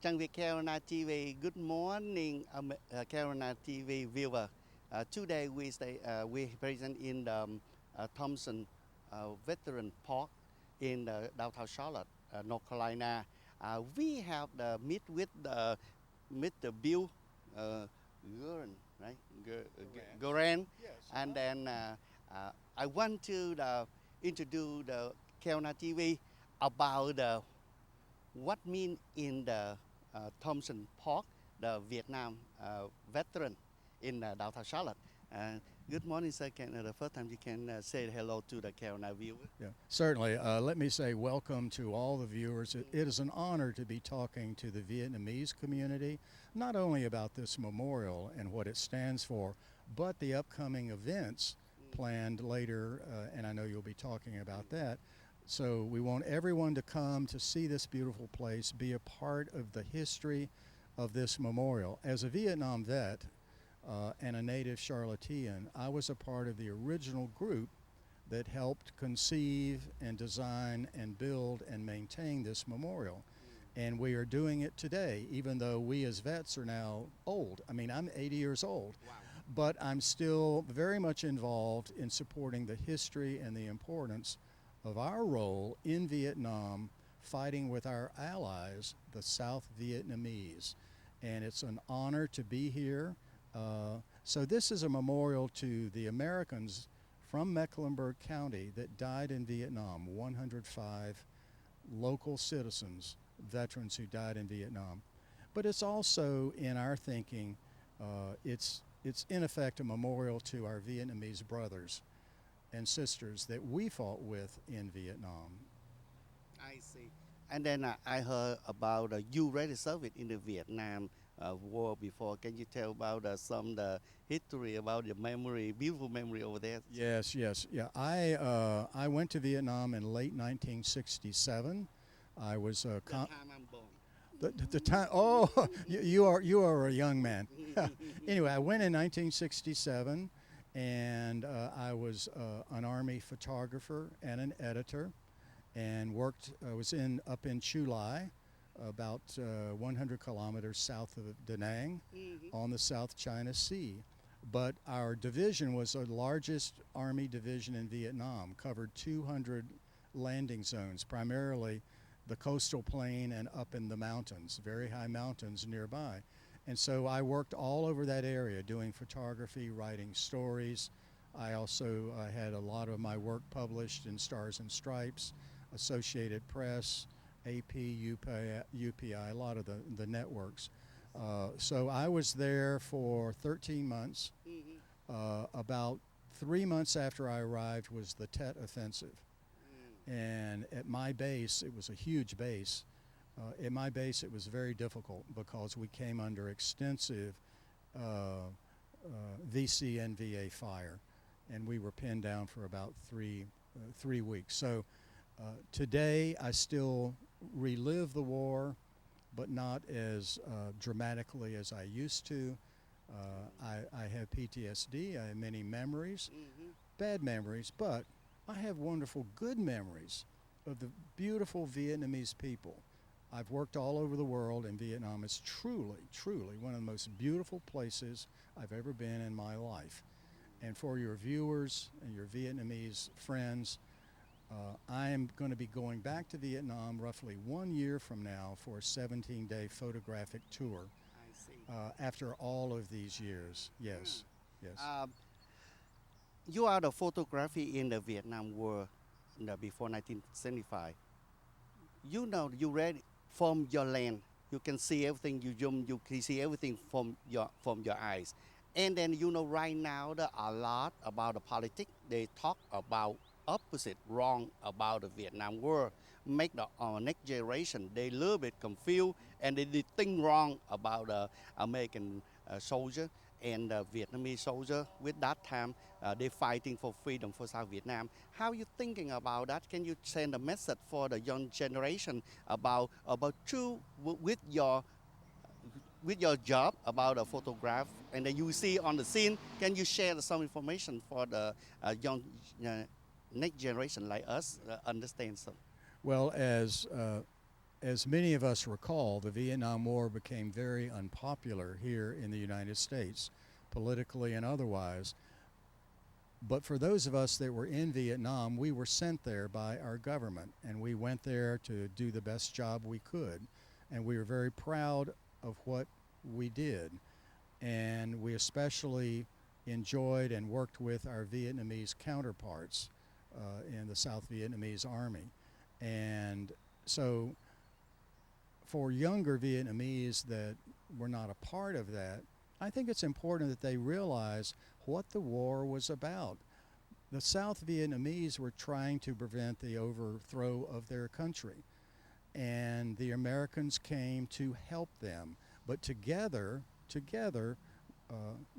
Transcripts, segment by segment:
Trang Việt Carolina TV. Good morning, Carolina TV viewer. Today we present in the Thompson Veteran Park in downtown Charlotte, North Carolina. We have the meet with the Mr. Bill Guerin, right? Guerin, and then I want to introduce the Carolina TV about what mean in the Thompson Park, the Vietnam veteran in downtown Charlotte. Uh, Good morning, sir. The first time you can say hello to the Carolina viewer. Yeah, certainly. Let me say welcome to all the viewers. It is an honor to be talking to the Vietnamese community, not only about this memorial and what it stands for, but the upcoming events planned later, and I know you'll be talking about that. So we want everyone to come to see this beautiful place, be a part of the history of this memorial. As a Vietnam vet and a native Charlottean, I was a part of the original group that helped conceive and design and build and maintain this memorial. And we are doing it today, even though we as vets are now old. I mean, I'm 80 years old, but I'm still very much involved in supporting the history and the importance of our role in Vietnam fighting with our allies, the South Vietnamese. And it's an honor to be here. So this is a memorial to the Americans from Mecklenburg County that died in Vietnam, 105 local citizens, veterans who died in Vietnam. But it's also, in our thinking, it's in effect a memorial to our Vietnamese brothers and sisters that we fought with in Vietnam. I see. And then I heard about you already served in the Vietnam War before. Can you tell about some the history about the memory, beautiful memory over there? Yes, yes, yeah. I went to Vietnam in late 1967. I was The time I'm born. the time. Oh, you are a young man. Anyway, I went in 1967, and I was an Army photographer and an editor, and worked. I was in up in Chu Lai, about 100 kilometers south of Da Nang, on the South China Sea. But our division was the largest Army division in Vietnam, covered 200 landing zones, primarily the coastal plain and up in the mountains, very high mountains nearby. And so I worked all over that area doing photography, writing stories. I also had a lot of my work published in Stars and Stripes, Associated Press, AP, UPI, a lot of the networks. So I was there for 13 months. About 3 months after I arrived was the Tet Offensive. And at my base, it was a huge base. At my base, it was very difficult because we came under extensive VC and VA fire, and we were pinned down for about three weeks. So today, I still relive the war, but not as dramatically as I used to. I have PTSD. I have many memories, bad memories, but I have wonderful good memories of the beautiful Vietnamese people. I've worked all over the world, and Vietnam is truly, truly one of the most beautiful places I've ever been in my life. And for your viewers and your Vietnamese friends, I am going to be going back to Vietnam roughly 1 year from now for a 17-day photographic tour I see. after all of these years. Yes, yes. You are the photography in the Vietnam War before 1975. You know, you read from your land. You can see everything. You zoom. You can see everything from your eyes. And then you know right now there are a lot about the politics. They talk about opposite, wrong about the Vietnam War. Make the next generation they a little bit confused and they think wrong about the American soldier and the Vietnamese soldier. With that time, they fighting for freedom for South Vietnam. How you thinking about that? Can you send a message for the young generation about true with your job about a photograph and then you see on the scene? Can you share some information for the young next generation like us understand some? Well, as as many of us recall, the Vietnam War became very unpopular here in the United States, politically and otherwise. But for those of us that were in Vietnam, we were sent there by our government, and we went there to do the best job we could. And we were very proud of what we did. And we especially enjoyed and worked with our Vietnamese counterparts in the South Vietnamese Army. And so for younger Vietnamese that were not a part of that, I think it's important that they realize what the war was about. The South Vietnamese were trying to prevent the overthrow of their country, and the Americans came to help them. But together,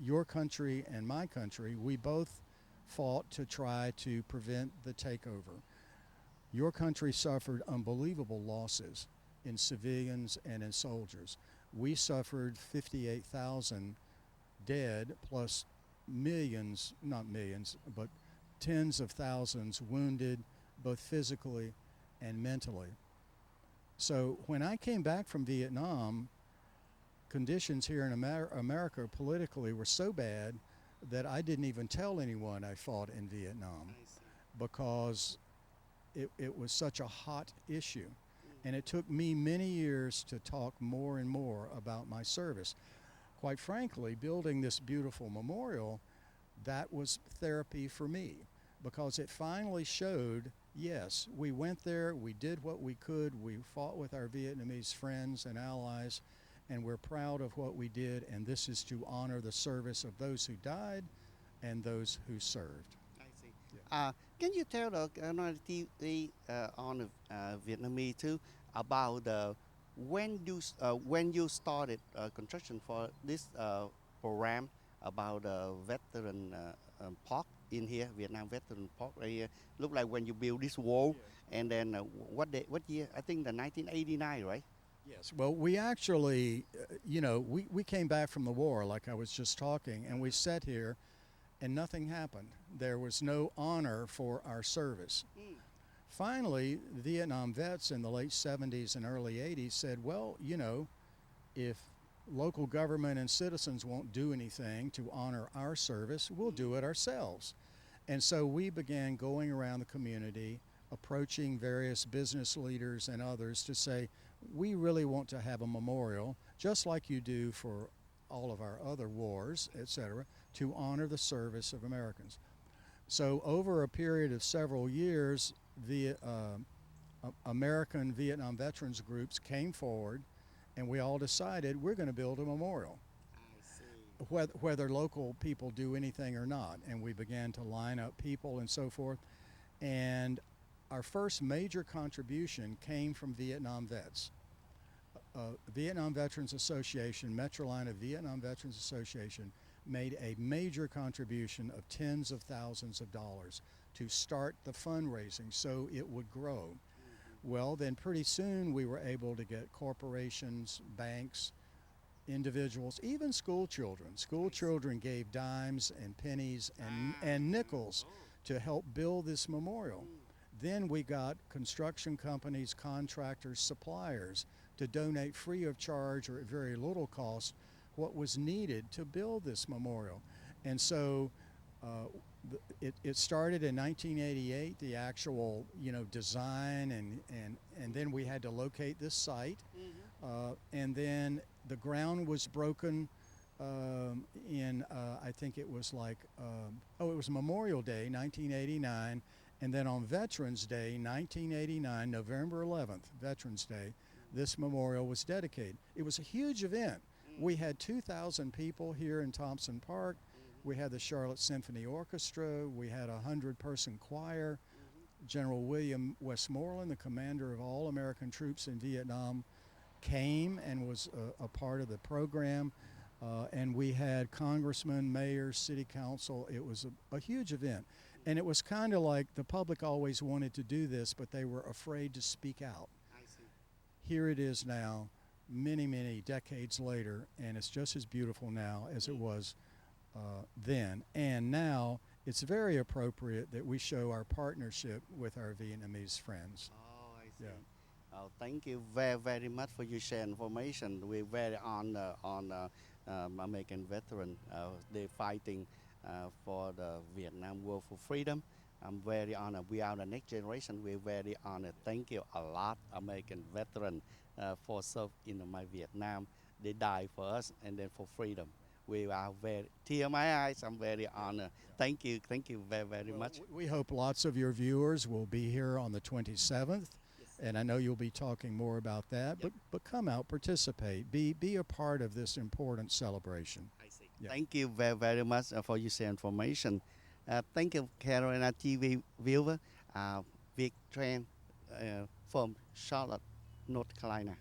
your country and my country, we both fought to try to prevent the takeover. Your country suffered unbelievable losses in civilians and in soldiers. We suffered 58,000 dead plus millions, not millions, but tens of thousands wounded, both physically and mentally. So when I came back from Vietnam, conditions here in America politically were so bad that I didn't even tell anyone I fought in Vietnam because it was such a hot issue. And it took me many years to talk more and more about my service. Quite frankly, building this beautiful memorial, that was therapy for me because it finally showed, yes, we went there, we did what we could, we fought with our Vietnamese friends and allies, and we're proud of what we did, and this is to honor the service of those who died and those who served. I see. Yeah. Can you tell the TV on Vietnamese too about when you started construction for this program about veteran park in here, Vietnam Veteran Park right here? Look like when you build this wall, Yeah. and then what year? I think the 1989, right? Yes, well, we actually, we came back from the war, like I was just talking, and we sat here and nothing happened. There was no honor for our service. Mm. Finally, Vietnam vets in the late 70s and early 80s said, well, if local government and citizens won't do anything to honor our service, we'll do it ourselves. And so we began going around the community, approaching various business leaders and others to say, we really want to have a memorial, just like you do for all of our other wars, etc., to honor the service of Americans. So over a period of several years, the American Vietnam veterans groups came forward, and we all decided we're going to build a memorial, I see. whether local people do anything or not. And we began to line up people and so forth. And our first major contribution came from Vietnam vets. Vietnam Veterans Association, Metrolina Vietnam Veterans Association, made a major contribution of tens of thousands of dollars to start the fundraising so it would grow. Well, then pretty soon we were able to get corporations, banks, individuals, even school children. School children gave dimes and pennies and nickels to help build this memorial. Then we got construction companies, contractors, suppliers to donate free of charge or at very little cost what was needed to build this memorial. And so it started in 1988, the actual design, and then we had to locate this site. And then the ground was broken in I think it was like it was Memorial Day 1989, and then on Veterans Day 1989, November 11th, Veterans Day, this memorial was dedicated. It was a huge event. We had 2,000 people here in Thompson Park. We had the Charlotte Symphony Orchestra. We had a 100-person choir. General William Westmoreland, the commander of all American troops in Vietnam, came and was a part of the program. And we had congressmen, mayors, city council. It was a huge event. And it was kind of like the public always wanted to do this, but they were afraid to speak out. I see. Here it is now, many, many decades later, and it's just as beautiful now as it was then. And now it's very appropriate that we show our partnership with our Vietnamese friends. Oh, I see. Yeah. Thank you very much for your share information. We're very honored on American veteran. They're fighting for the Vietnam War for freedom. I'm very honored. We are the next generation. We're very honored. Thank you a lot, American veteran, for serve in my Vietnam. They died for us and then for freedom. We are very tear my eyes. I'm very honored. Thank you very Well, much. we hope lots of your viewers will be here on the 27th. Yes. And I know you'll be talking more about that, Yep. but come out, participate, be a part of this important celebration. I see. Yeah. Thank you very much for your share information. Thank you, Carolina TV viewer. Viet Tran from Charlotte, North Carolina.